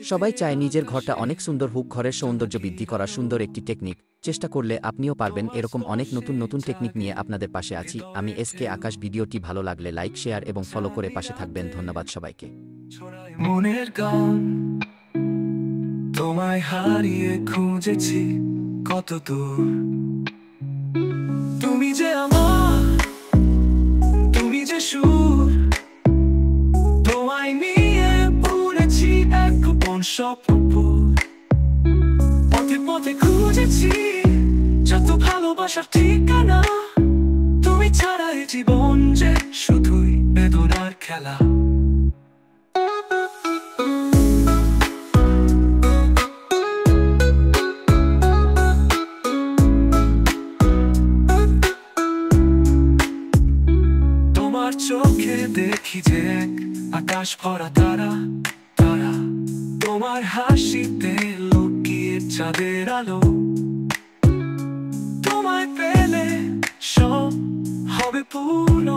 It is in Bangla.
সবাই চায় নিজের ঘরটা অনেক সুন্দর হোক। ঘরের সৌন্দর্য বৃদ্ধি করা সুন্দর একটি টেকনিক। চেষ্টা করলে আপনিও পারবেন। এরকম অনেক নতুন নতুন টেকনিক নিয়ে আপনাদের পাশে আছি আমি এসকে আকাশ। ভিডিওটি ভালো লাগলে লাইক, শেয়ার এবং ফলো করে পাশে থাকবেন। ধন্যবাদ সবাইকে। মনের গান তোমায় হারিয়ে খুঁজেছি কত দূর। তুমি যে আমার, তুমি যে সুর, তোমায় নিয়ে পড়েছি এক গোপন স্বপ্ন। পথে পথে খুঁজেছি যত ভালোবাসার ঠিকানা। তুমি ছাড়া এই জীবন যে শুধুই বেদনার খেলা। তোমার চোখে দেখি যে এক আকাশ ভরা তারা তারা। তোমার হাসিতে লুকিয়ে চাঁদের আলো। তোমায় পেলে সব হবে পূর্ণ।